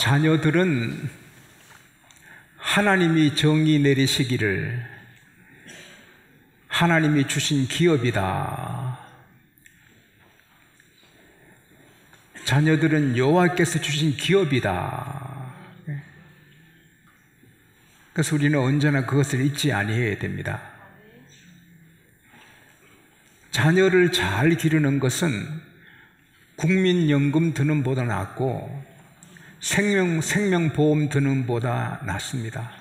자녀들은 하나님이 정의 내리시기를 하나님이 주신 기업이다. 자녀들은 여호와께서 주신 기업이다. 그래서 우리는 언제나 그것을 잊지 아니해야 됩니다. 자녀를 잘 기르는 것은 국민연금 드는 보다 낫고 생명보험 드는 보다 낫습니다.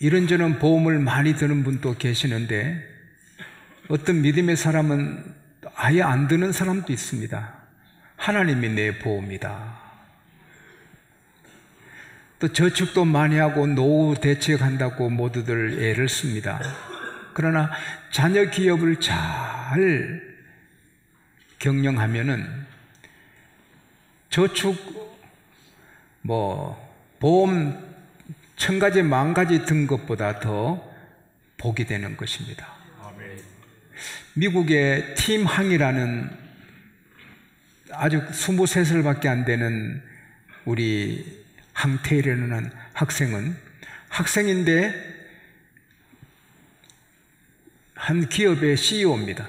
이런저런 보험을 많이 드는 분도 계시는데 어떤 믿음의 사람은 아예 안 드는 사람도 있습니다. 하나님이 내 보험이다. 또 저축도 많이 하고 노후 대책한다고 모두들 애를 씁니다. 그러나 자녀 기업을 잘 경영하면은 저축 보험 1000가지 10,000가지 든 것보다 더 복이 되는 것입니다. 미국의 팀 항이라는 아주 23살밖에 안 되는 우리 항테이라는 학생은 학생인데 한 기업의 CEO입니다.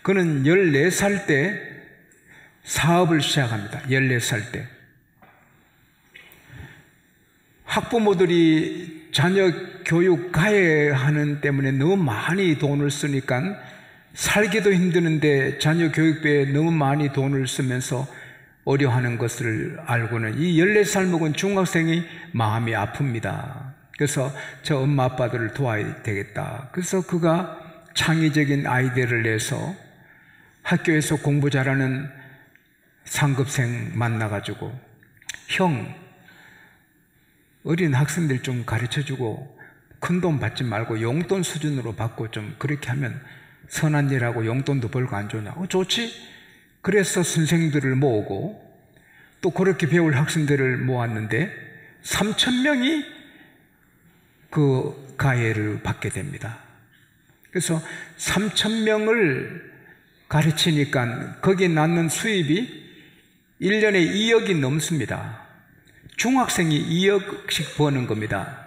그는 14살 때 사업을 시작합니다. 14살 때. 학부모들이 자녀 교육 가해하는 때문에 너무 많이 돈을 쓰니까 살기도 힘드는데 자녀 교육비에 너무 많이 돈을 쓰면서 어려워하는 것을 알고는 이 14살 먹은 중학생이 마음이 아픕니다. 그래서 저 엄마 아빠들을 도와야 되겠다. 그래서 그가 창의적인 아이디어를 내서 학교에서 공부 잘하는 상급생 만나가지고 형, 어린 학생들 좀 가르쳐주고 큰돈 받지 말고 용돈 수준으로 받고 좀 그렇게 하면 선한 일하고 용돈도 벌고 안 좋냐? 좋지? 그래서 선생들을 모으고 또 그렇게 배울 학생들을 모았는데 3,000명이 그 가해를 받게 됩니다. 그래서 3,000명을 가르치니까 거기에 낳는 수입이 1년에 2억이 넘습니다. 중학생이 2억씩 버는 겁니다.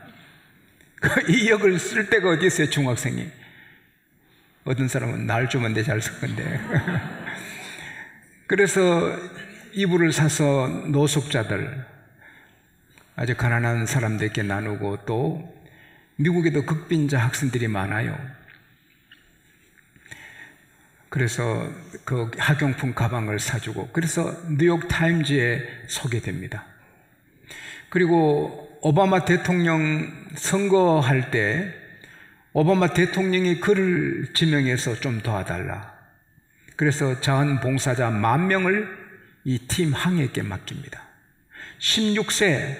그 2억을 쓸 데가 어디 있어요, 중학생이? 어떤 사람은 날 주면 내 잘 쓸 건데. 그래서 이불을 사서 노숙자들, 아주 가난한 사람들에게 나누고 또 미국에도 극빈자 학생들이 많아요. 그래서 그 학용품 가방을 사주고 그래서 뉴욕 타임즈에 소개됩니다. 그리고 오바마 대통령 선거할 때 오바마 대통령이 그를 지명해서 좀 도와달라. 그래서 자원봉사자 10,000명을 이 팀 항에게 맡깁니다. 16세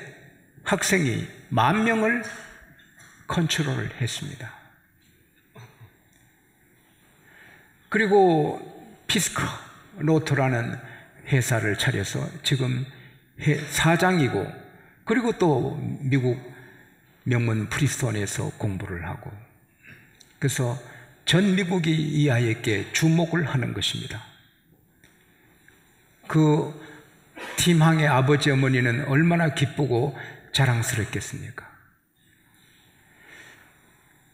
학생이 10,000명을 컨트롤을 했습니다. 그리고 피스커 로토라는 회사를 차려서 지금 사장이고 그리고 또 미국 명문 프리스톤에서 공부를 하고 그래서 전 미국이 이 아이에게 주목을 하는 것입니다. 그 팀항의 아버지 어머니는 얼마나 기쁘고 자랑스럽겠습니까?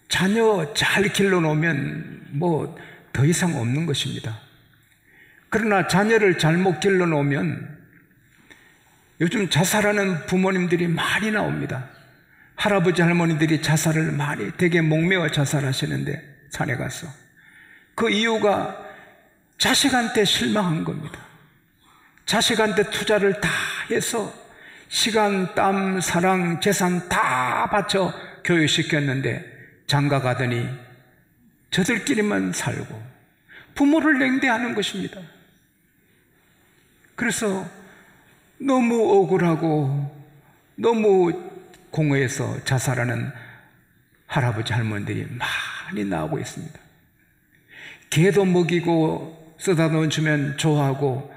자녀 잘 길러놓으면 더 이상 없는 것입니다. 그러나 자녀를 잘못 길러놓으면 요즘 자살하는 부모님들이 많이 나옵니다. 할아버지 할머니들이 자살을 많이 되게 목매어 자살하시는데 산에 가서 그 이유가 자식한테 실망한 겁니다. 자식한테 투자를 다 해서 시간, 땀, 사랑, 재산 다 바쳐 교육시켰는데 장가 가더니 저들끼리만 살고 부모를 냉대하는 것입니다. 그래서 너무 억울하고 너무 공허해서 자살하는 할아버지 할머니들이 많이 나오고 있습니다. 개도 먹이고 써다 놓으면 좋아하고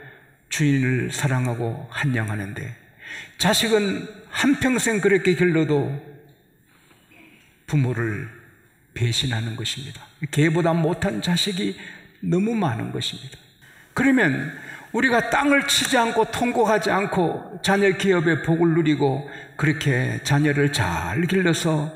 주인을 사랑하고 한양하는데 자식은 한평생 그렇게 길러도 부모를 배신하는 것입니다. 개보다 못한 자식이 너무 많은 것입니다. 그러면 우리가 땅을 치지 않고 통곡하지 않고 자녀 기업의 복을 누리고 그렇게 자녀를 잘 길러서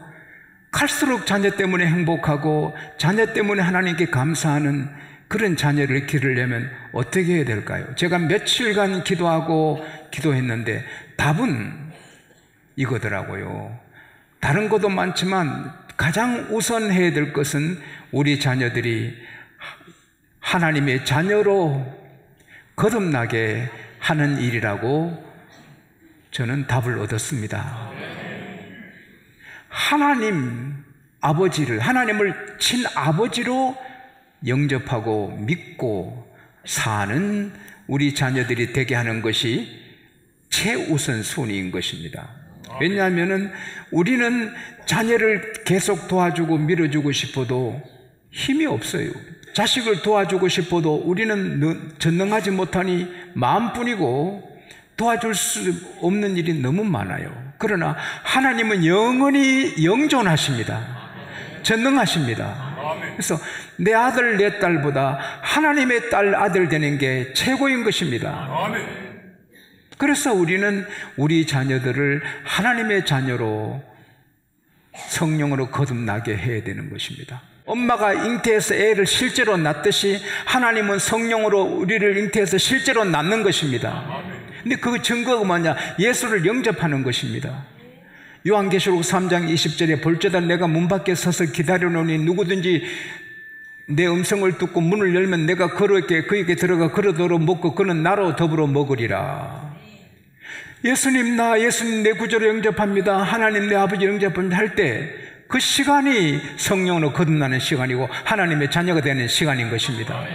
갈수록 자녀 때문에 행복하고 자녀 때문에 하나님께 감사하는 그런 자녀를 기르려면 어떻게 해야 될까요? 제가 며칠간 기도하고 기도했는데 답은 이거더라고요. 다른 것도 많지만 가장 우선해야 될 것은 우리 자녀들이 하나님의 자녀로 거듭나게 하는 일이라고 저는 답을 얻었습니다. 하나님 아버지를, 하나님을 친아버지로 영접하고 믿고 사는 우리 자녀들이 되게 하는 것이 최우선순위인 것입니다. 왜냐하면 우리는 자녀를 계속 도와주고 밀어주고 싶어도 힘이 없어요. 자식을 도와주고 싶어도 우리는 전능하지 못하니 마음뿐이고 도와줄 수 없는 일이 너무 많아요. 그러나 하나님은 영원히 영존하십니다. 전능하십니다. 그래서 내 아들 내 딸보다 하나님의 딸 아들 되는 게 최고인 것입니다. 그래서 우리는 우리 자녀들을 하나님의 자녀로 성령으로 거듭나게 해야 되는 것입니다. 엄마가 잉태해서 애를 실제로 낳듯이 하나님은 성령으로 우리를 잉태해서 실제로 낳는 것입니다. 근데 그 증거가 뭐냐? 예수를 영접하는 것입니다. 요한계시록 3장 20절에 볼지어다 내가 문 밖에 서서 기다려노니 누구든지 내 음성을 듣고 문을 열면 내가 그에게 들어가 그러도록 먹고 그는 나로 더불어 먹으리라. 예수님 내 구주로 영접합니다. 하나님 내 아버지 영접합니다 할 때 그 시간이 성령으로 거듭나는 시간이고 하나님의 자녀가 되는 시간인 것입니다.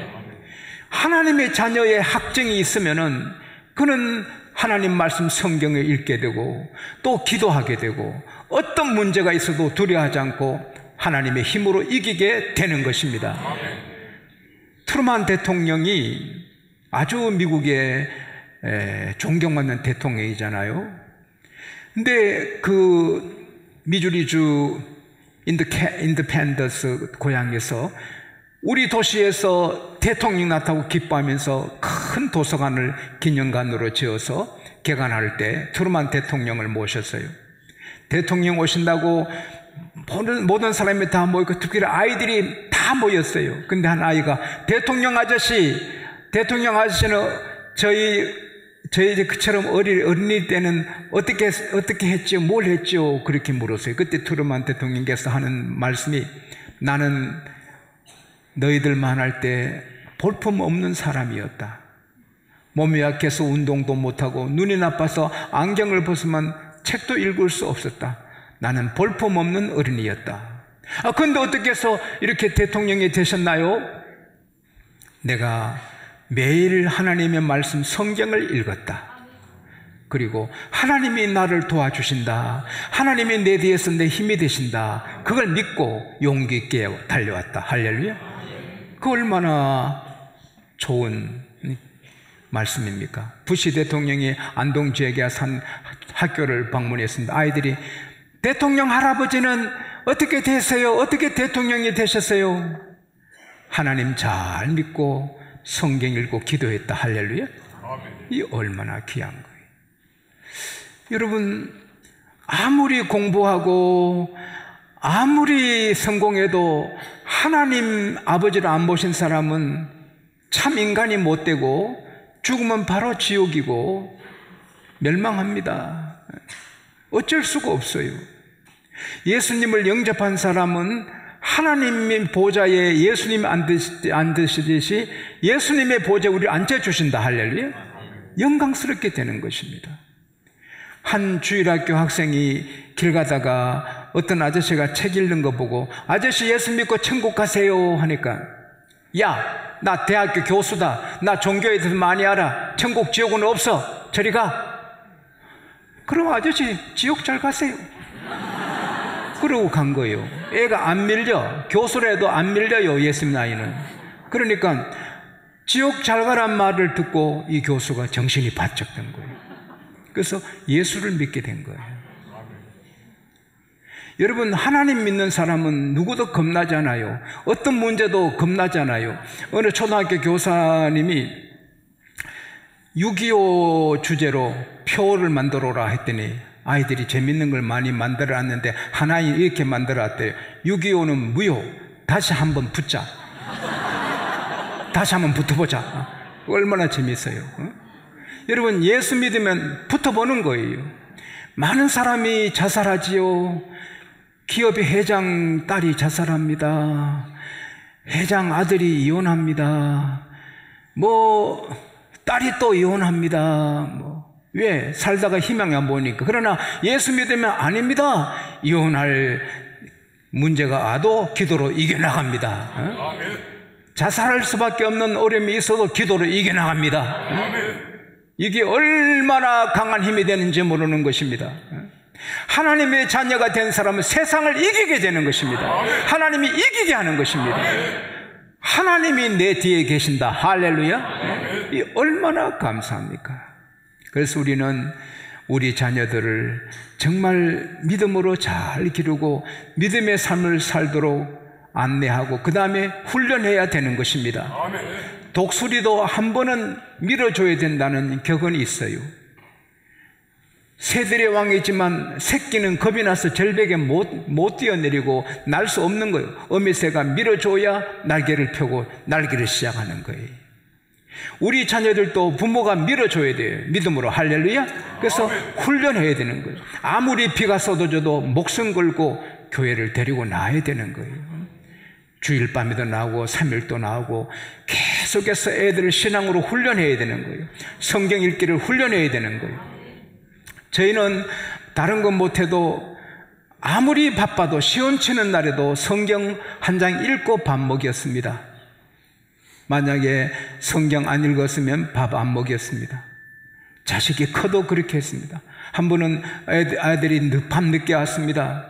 하나님의 자녀의 학증이 있으면은 그는 하나님 말씀 성경을 읽게 되고 또 기도하게 되고 어떤 문제가 있어도 두려워하지 않고 하나님의 힘으로 이기게 되는 것입니다. 트루만 대통령이 아주 미국의 존경받는 대통령이잖아요. 근데 그 미주리주 인디펜던스 고향에서 우리 도시에서 대통령 나타나고 기뻐하면서 큰 도서관을 기념관으로 지어서 개관할 때 트루만 대통령을 모셨어요. 대통령 오신다고 모든 사람이 다 모이고 특히 아이들이 다 모였어요. 근데 한 아이가 대통령 아저씨는 저희 그처럼 어린이 때는 어떻게 했지요? 뭘 했지요? 그렇게 물었어요. 그때 트루만 대통령께서 하는 말씀이 나는 너희들만 할 때 볼품 없는 사람이었다. 몸이 약해서 운동도 못하고 눈이 나빠서 안경을 벗으면 책도 읽을 수 없었다. 나는 볼품 없는 어린이였다. 그런데 어떻게 해서 이렇게 대통령이 되셨나요? 내가 매일 하나님의 말씀 성경을 읽었다. 그리고 하나님이 나를 도와주신다. 하나님이 내 뒤에서 내 힘이 되신다. 그걸 믿고 용기 있게 달려왔다. 할렐루야. 그 얼마나 좋은 말씀입니까? 부시 대통령이 안동 지역에 산 학교를 방문했습니다. 아이들이 대통령 할아버지는 어떻게 되세요? 어떻게 대통령이 되셨어요? 하나님 잘 믿고 성경 읽고 기도했다. 할렐루야. 이 얼마나 귀한 거예요. 여러분, 아무리 공부하고 아무리 성공해도 하나님 아버지를 안 보신 사람은 참 인간이 못되고 죽으면 바로 지옥이고 멸망합니다. 어쩔 수가 없어요. 예수님을 영접한 사람은 하나님의 보좌에 예수님 앉으시듯이 예수님의 보좌에 우리를 앉혀주신다. 할렐루야. 영광스럽게 되는 것입니다. 한 주일학교 학생이 길 가다가 어떤 아저씨가 책 읽는 거 보고 아저씨 예수 믿고 천국 가세요 하니까 야, 나 대학교 교수다. 나 종교에 대해서 많이 알아. 천국 지옥은 없어. 저리 가. 그럼 아저씨 지옥 잘 가세요. 그러고 간 거예요. 애가 안 밀려. 교수라도 안 밀려요. 예수님 나이는. 그러니까 지옥 잘 가란 말을 듣고 이 교수가 정신이 바짝 든 거예요. 그래서 예수를 믿게 된 거예요. 여러분, 하나님 믿는 사람은 누구도 겁나지 않아요. 어떤 문제도 겁나지 않아요. 어느 초등학교 교사님이 6.25 주제로 표를 만들어라 했더니 아이들이 재밌는 걸 많이 만들어 놨는데 하나에 이렇게 만들어 놨대요. 6.25는 무효. 다시 한번 붙자. 다시 한번 붙어보자. 얼마나 재밌어요. 여러분, 예수 믿으면 붙어보는 거예요. 많은 사람이 자살하지요. 기업의 회장 딸이 자살합니다. 회장 아들이 이혼합니다. 딸이 또 이혼합니다. 왜? 살다가 희망이 안 보이니까. 그러나 예수 믿으면 아닙니다. 이혼할 문제가 와도 기도로 이겨나갑니다. 자살할 수밖에 없는 어려움이 있어도 기도로 이겨나갑니다. 이게 얼마나 강한 힘이 되는지 모르는 것입니다. 하나님의 자녀가 된 사람은 세상을 이기게 되는 것입니다. 하나님이 이기게 하는 것입니다. 하나님이 내 뒤에 계신다. 할렐루야. 이 얼마나 감사합니까? 그래서 우리는 우리 자녀들을 정말 믿음으로 잘 기르고 믿음의 삶을 살도록 안내하고 그 다음에 훈련해야 되는 것입니다. 독수리도 한 번은 밀어줘야 된다는 격언이 있어요. 새들의 왕이지만 새끼는 겁이 나서 절벽에 못 뛰어내리고 날 수 없는 거예요. 어미새가 밀어줘야 날개를 펴고 날개를 시작하는 거예요. 우리 자녀들도 부모가 밀어줘야 돼요. 믿음으로. 할렐루야. 그래서 훈련해야 되는 거예요. 아무리 비가 쏟아져도 목숨 걸고 교회를 데리고 나와야 되는 거예요. 주일 밤에도 나오고 3일도 나오고 계속해서 애들을 신앙으로 훈련해야 되는 거예요. 성경 읽기를 훈련해야 되는 거예요. 저희는 다른 건 못해도 아무리 바빠도 시험치는 날에도 성경 한 장 읽고 밥 먹였습니다. 만약에 성경 안 읽었으면 밥 안 먹였습니다. 자식이 커도 그렇게 했습니다. 한 번은 아들이 밤 늦게 왔습니다.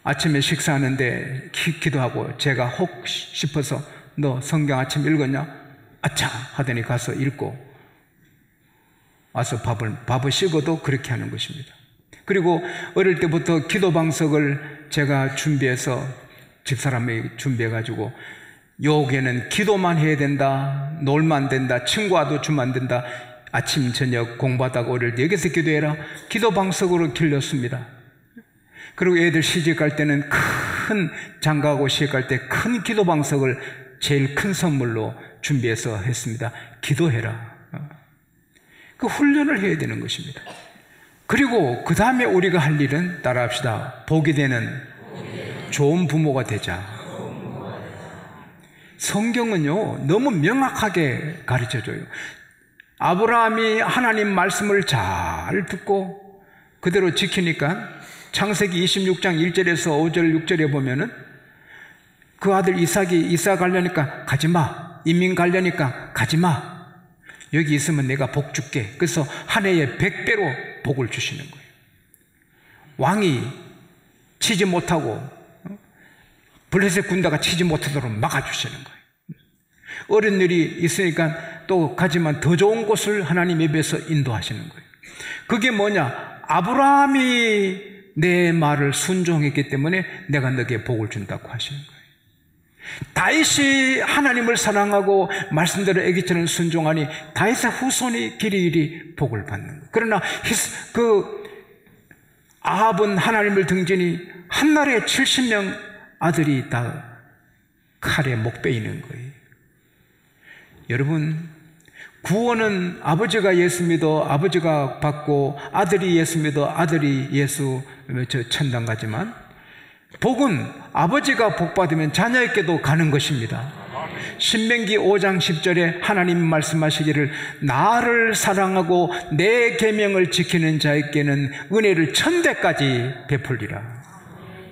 아침에 식사하는데 기도하고 제가 혹 싶어서 너 성경 아침 읽었냐? 아차 하더니 가서 읽고 와서 밥을 식어도 그렇게 하는 것입니다. 그리고 어릴 때부터 기도 방석을 제가 준비해서 집사람이 준비해가지고 요게는 기도만 해야 된다, 놀면 안 된다, 친구 와도 주면 안 된다, 아침 저녁 공부하다가 어릴 때 여기서 기도해라. 기도 방석으로 길렀습니다. 그리고 애들 시집 갈 때는 큰 장가하고 시집 갈 때 큰 기도 방석을 제일 큰 선물로 준비해서 했습니다. 기도해라. 그 훈련을 해야 되는 것입니다. 그리고 그 다음에 우리가 할 일은 따라합시다. 복이 되는 좋은 부모가 되자. 성경은요 너무 명확하게 가르쳐줘요. 아브라함이 하나님 말씀을 잘 듣고 그대로 지키니까 창세기 26장 1절에서 5절 6절에 보면은 그 아들 이삭이 이사 가려니까 가지마, 이민 가려니까 가지마, 여기 있으면 내가 복 줄게. 그래서 한 해에 100배로 복을 주시는 거예요. 왕이 치지 못하고 블레셋 군대가 치지 못하도록 막아주시는 거예요. 어린 일이 있으니까 또 가지만 더 좋은 곳을 하나님 입에서 인도하시는 거예요. 그게 뭐냐? 아브라함이 내 말을 순종했기 때문에 내가 너에게 복을 준다고 하시는 거예요. 다윗이 하나님을 사랑하고 말씀대로 애기처럼 순종하니 다윗의 후손이 길이길이 복을 받는 거예요. 그러나 아합은 하나님을 등지니 한날에 70명 아들이 다 칼에 목 베이는 거예요. 여러분, 구원은 아버지가 예수 믿어 아버지가 받고 아들이 예수 믿어 아들이 예수 천당 가지만 복은 아버지가 복 받으면 자녀에게도 가는 것입니다. 신명기 5장 10절에 하나님 말씀하시기를 나를 사랑하고 내 계명을 지키는 자에게는 은혜를 1000대까지 베풀리라.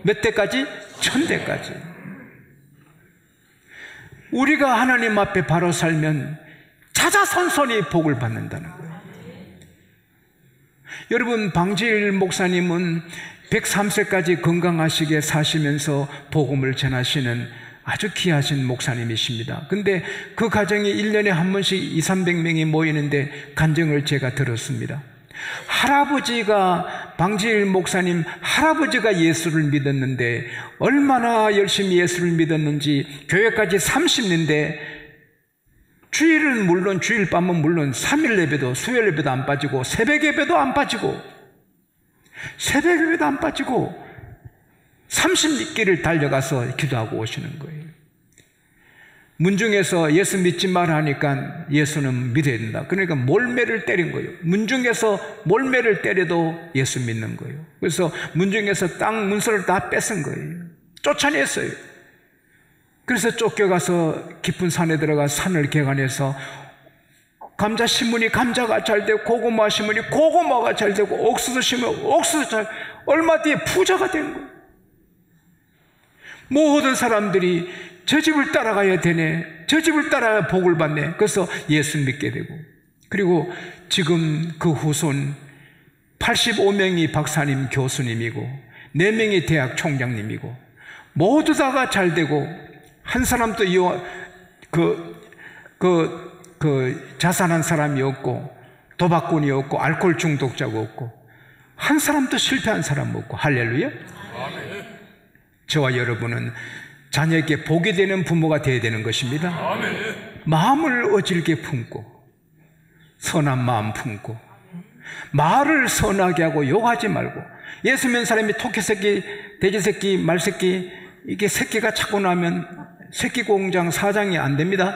몇 대까지? 1000대까지. 우리가 하나님 앞에 바로 살면 자자손손이 복을 받는다는 거예요. 여러분, 방지일 목사님은 103세까지 건강하시게 사시면서 복음을 전하시는 아주 귀하신 목사님이십니다. 근데 그 가정이 1년에 한 번씩 200~300명이 모이는데 간증을 제가 들었습니다. 할아버지가, 방지일 목사님 할아버지가 예수를 믿었는데 얼마나 열심히 예수를 믿었는지 교회까지 30년대 주일은 물론, 주일 밤은 물론 3일 예배도, 수요일 예배도 안 빠지고, 새벽 예배도 안 빠지고, 새벽 예배도 안 빠지고 30리길을 달려가서 기도하고 오시는 거예요. 문중에서 예수 믿지 마라 하니까 예수는 믿어야 된다. 그러니까 몰매를 때린 거예요. 문중에서 몰매를 때려도 예수 믿는 거예요. 그래서 문중에서 땅 문서를 다 뺏은 거예요. 쫓아냈어요. 그래서 쫓겨가서 깊은 산에 들어가 산을 개간해서 감자 심으니 감자가 잘 되고, 고구마 심으니 고구마가 잘 되고, 옥수수 심으니 옥수수 잘, 얼마 뒤에 부자가 된 거예요. 모든 사람들이 저 집을 따라가야 되네, 저 집을 따라야 복을 받네. 그래서 예수 믿게 되고, 그리고 지금 그 후손 85명이 박사님 교수님이고 4명이 대학 총장님이고 모두 다가 잘 되고, 한 사람도 자살한 사람이 없고, 도박꾼이 없고, 알코올 중독자가 없고, 한 사람도 실패한 사람 없고. 할렐루야. 아멘. 저와 여러분은 자녀에게 복이 되는 부모가 되어야 되는 것입니다. 아멘. 마음을 어질게 품고, 선한 마음 품고, 말을 선하게 하고 욕하지 말고. 예수 믿는 사람이 토끼새끼, 돼지새끼, 말새끼, 이게 새끼가 자꾸 나면 새끼 공장 사장이 안 됩니다.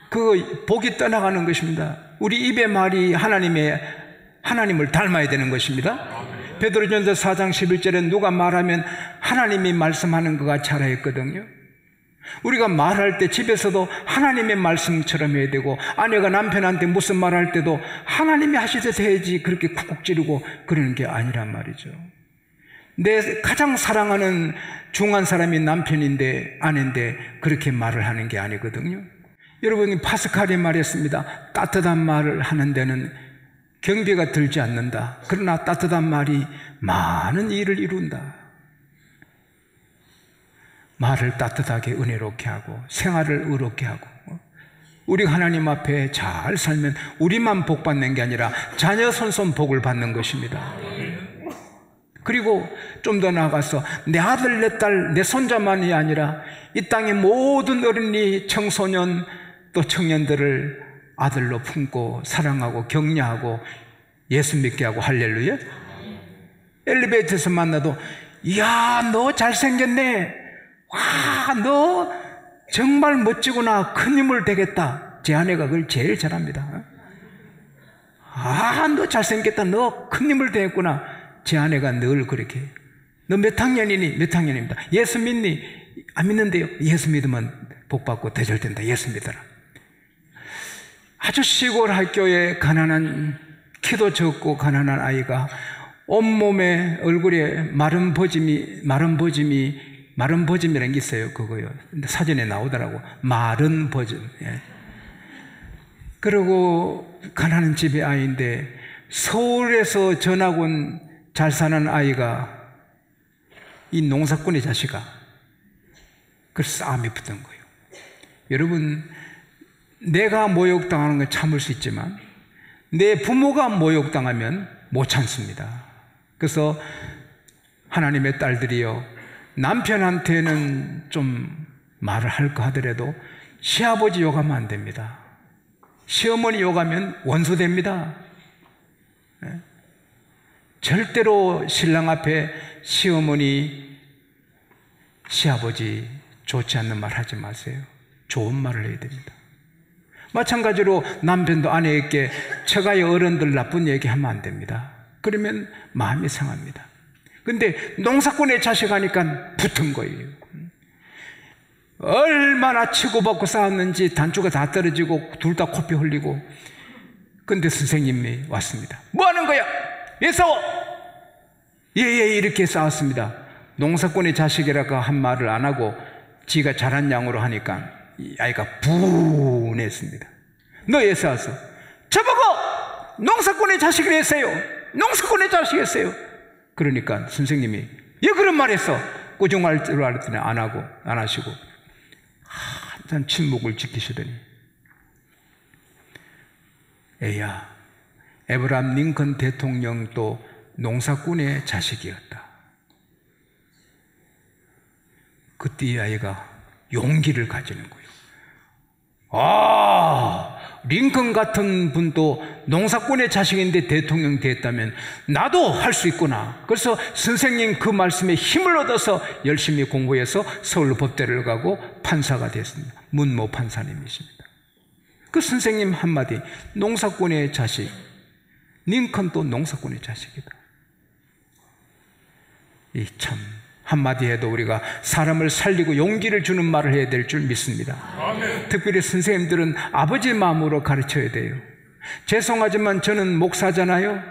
그 복이 떠나가는 것입니다. 우리 입의 말이 하나님을 닮아야 되는 것입니다. 베드로전서 4장 11절에 누가 말하면 하나님이 말씀하는 것 같이 하라 했거든요. 우리가 말할 때 집에서도 하나님의 말씀처럼 해야 되고, 아내가 남편한테 무슨 말할 때도 하나님이 하시듯 해야지, 그렇게 쿡쿡 찌르고 그러는 게 아니란 말이죠. 내 가장 사랑하는 중한 사람이 남편인데, 아내인데 그렇게 말을 하는 게 아니거든요. 여러분이 파스칼이 말했습니다. 따뜻한 말을 하는 데는 경비가 들지 않는다. 그러나 따뜻한 말이 많은 일을 이룬다. 말을 따뜻하게 은혜롭게 하고 생활을 의롭게 하고, 우리 하나님 앞에 잘 살면 우리만 복 받는 게 아니라 자녀 손손 복을 받는 것입니다. 그리고 좀 더 나아가서 내 아들, 내 딸, 내 손자만이 아니라 이 땅의 모든 어린이, 청소년, 또 청년들을 아들로 품고 사랑하고 격려하고 예수 믿게 하고. 할렐루야. 엘리베이터에서 만나도, 이야, 너 잘생겼네, 와, 너 정말 멋지구나, 큰 인물 되겠다. 제 아내가 그걸 제일 잘합니다. 아, 너 잘생겼다, 너 큰 인물 되겠구나. 제 아내가 늘 그렇게. 너 몇 학년이니? 몇 학년입니다. 예수 믿니? 안 믿는데요. 예수 믿으면 복받고 대절된다. 예수 믿어라. 아주 시골 학교에 가난한, 키도 적고 가난한 아이가 온몸에, 얼굴에 마른 버짐이라는 게 있어요. 그거요. 근데 사진에 나오더라고. 마른 버짐. 예. 그리고 가난한 집의 아이인데, 서울에서 전학 온 잘 사는 아이가 이 농사꾼의 자식아, 그 싸움이 붙은 거예요. 여러분, 내가 모욕당하는 건 참을 수 있지만 내 부모가 모욕당하면 못 참습니다. 그래서 하나님의 딸들이요, 남편한테는 좀 말을 할까 하더라도 시아버지 욕하면 안 됩니다. 시어머니 욕하면 원수 됩니다. 절대로 신랑 앞에 시어머니, 시아버지 좋지 않는 말 하지 마세요. 좋은 말을 해야 됩니다. 마찬가지로 남편도 아내에게 처가의 어른들 나쁜 얘기하면 안 됩니다. 그러면 마음이 상합니다. 근데 농사꾼의 자식 하니까 붙은 거예요. 얼마나 치고받고 싸웠는지 단추가 다 떨어지고 둘 다 코피 흘리고. 근데 선생님이 왔습니다. 뭐 하는 거야? 왜 싸워? 예, 이렇게 싸웠습니다. 농사꾼의 자식이라고 한 말을 안 하고 지가 잘한 양으로 하니까 이 아이가 분했습니다. 너 왜 싸웠어? 저보고 농사꾼의 자식을 했어요. 농사꾼의 자식이었어요. 그러니까 선생님이 왜 그런 말 했어? 꾸중할 줄 알았더니 안 하시고 한참 침묵을 지키시더니, 애야, 에브라함 링컨 대통령도 농사꾼의 자식이었다. 그때 이 아이가 용기를 가지는 거예요. 링컨 같은 분도 농사꾼의 자식인데 대통령 됐다면 나도 할 수 있구나. 그래서 선생님 그 말씀에 힘을 얻어서 열심히 공부해서 서울법대를 가고 판사가 됐습니다. 문모 판사님이십니다. 그 선생님 한마디, 농사꾼의 자식, 링컨도 농사꾼의 자식이다. 이 참 한마디 해도 우리가 사람을 살리고 용기를 주는 말을 해야 될 줄 믿습니다. 아멘. 특별히 선생님들은 아버지 마음으로 가르쳐야 돼요. 죄송하지만 저는 목사잖아요.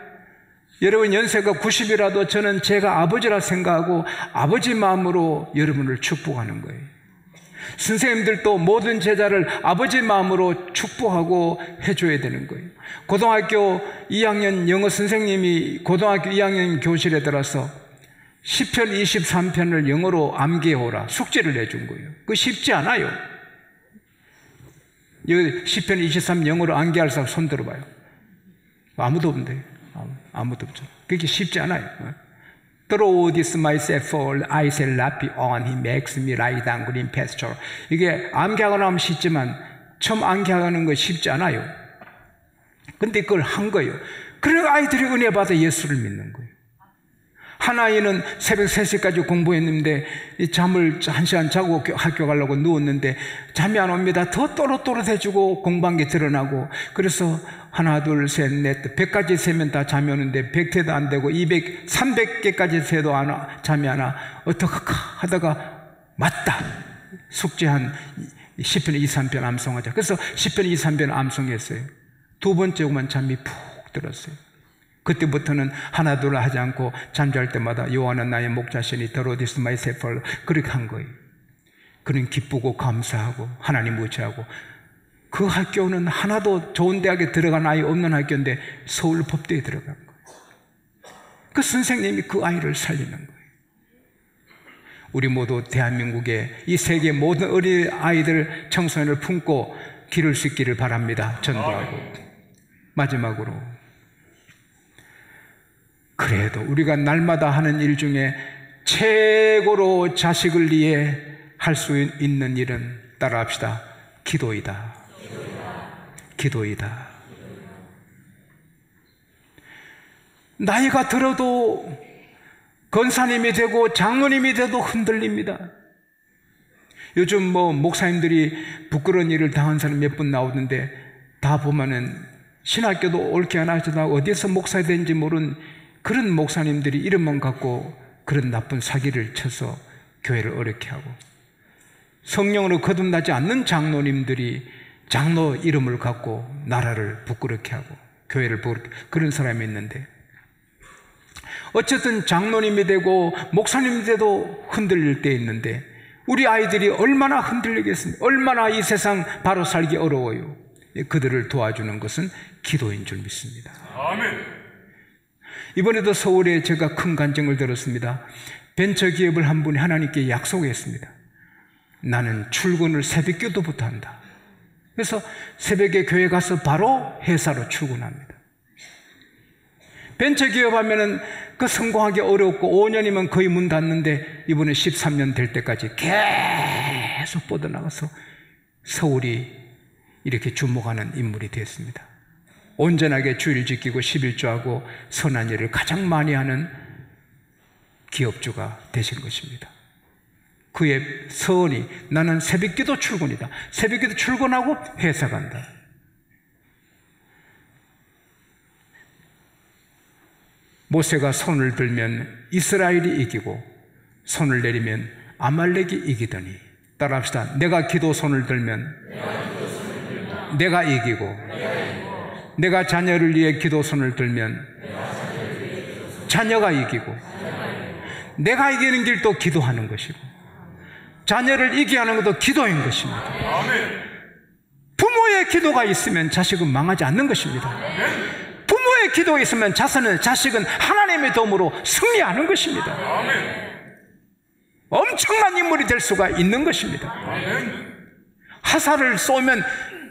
여러분 연세가 90이라도 저는 제가 아버지라 생각하고 아버지 마음으로 여러분을 축복하는 거예요. 선생님들도 모든 제자를 아버지 마음으로 축복하고 해줘야 되는 거예요. 고등학교 2학년 영어 선생님이 고등학교 2학년 교실에 들어서 시편 23편을 영어로 암기해오라 숙제를 내준 거예요. 그거 쉽지 않아요. 여기 시편 23 영어로 암기할 사람 손 들어봐요. 아무도 없는데, 아무도 없죠. 그게 쉽지 않아요. Through this myself, I shall not be on. He makes me lie down green pasture. 이게 암기하거나 하면 쉽지만 처음 암기하는 거 쉽지 않아요. 근데 그걸 한 거예요. 그래서 아이들이 은혜 받아 예수를 믿는 거예요. 한 아이는 새벽 3시까지 공부했는데 잠을 1시간 자고 학교 가려고 누웠는데 잠이 안 옵니다. 더 또렷또렷해지고 공부한 게 드러나고, 그래서 하나 둘 셋 넷 100까지 세면 다 잠이 오는데 100회도 안 되고 200, 300개까지 세도 잠이 안 와. 어떡할까 하다가 맞다, 숙제한 시편 23편 암송하자. 그래서 시편 23편 암송했어요. 두 번째 오면 잠이 푹 들었어요. 그때부터는 하나둘 하지 않고 잠잘 때마다 여호와는 나의 목자시니 Through this myself, 그렇게 한 거예요. 그는 기쁘고 감사하고 하나님 의지하고. 그 학교는 하나도 좋은 대학에 들어간 아이 없는 학교인데 서울법대에 들어간 거예요. 그 선생님이 그 아이를 살리는 거예요. 우리 모두 대한민국의 이 세계 모든 어린 아이들 청소년을 품고 기를 수 있기를 바랍니다. 전도하고. 마지막으로, 그래도 우리가 날마다 하는 일 중에 최고로 자식을 위해 할 수 있는 일은, 따라합시다, 기도이다. 기도이다. 나이가 들어도 권사님이 되고 장로님이 돼도 흔들립니다. 요즘 목사님들이 부끄러운 일을 당한 사람 몇 분 나오는데 다 보면은 신학교도 옳게 안 하시다 어디서 목사 된지 모르는 그런 목사님들이 이름만 갖고 그런 나쁜 사기를 쳐서 교회를 어렵게 하고, 성령으로 거듭나지 않는 장로님들이 장로 이름을 갖고 나라를 부끄럽게 하고 교회를 부끄럽게, 그런 사람이 있는데, 어쨌든 장로님이 되고 목사님이 돼도 흔들릴 때 있는데 우리 아이들이 얼마나 흔들리겠습니까? 얼마나 이 세상 바로 살기 어려워요. 그들을 도와주는 것은 기도인 줄 믿습니다. 아멘. 이번에도 서울에 제가 큰 간증을 들었습니다. 벤처기업을 한 분이 하나님께 약속했습니다. 나는 출근을 새벽 기도부터 한다. 그래서 새벽에 교회 가서 바로 회사로 출근합니다. 벤처기업 하면은 그 성공하기 어렵고 5년이면 거의 문 닫는데 이번에 13년 될 때까지 계속 뻗어나가서 서울이 이렇게 주목하는 인물이 됐습니다. 온전하게 주일 지키고 11조하고 선한 일을 가장 많이 하는 기업주가 되신 것입니다. 그의 서원이 나는 새벽기도 출근이다. 새벽기도 출근하고 회사 간다. 모세가 손을 들면 이스라엘이 이기고 손을 내리면 아말렉이 이기더니, 따라합시다. 내가 기도 손을 들면 내가 이기고, 내가 자녀를 위해 기도 손을 들면 자녀가 이기고, 내가 이기는 길도 기도하는 것이고 자녀를 이기게 하는 것도 기도인 것입니다. 부모의 기도가 있으면 자식은 망하지 않는 것입니다. 부모의 기도가 있으면 자식은 하나님의 도움으로 승리하는 것입니다. 엄청난 인물이 될 수가 있는 것입니다. 화살을 쏘면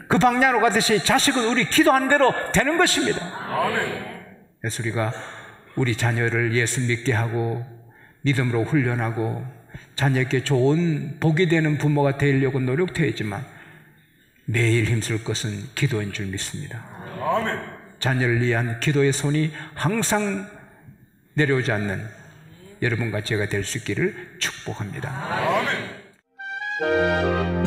그 방향으로 가듯이 자식은 우리 기도한 대로 되는 것입니다. 그래서 우리가 우리 자녀를 예수 믿게 하고 믿음으로 훈련하고 자녀에게 좋은 복이 되는 부모가 되려고 노력해야지만 매일 힘쓸 것은 기도인 줄 믿습니다. 아멘. 자녀를 위한 기도의 손이 항상 내려오지 않는 여러분과 제가 될 수 있기를 축복합니다. 아멘.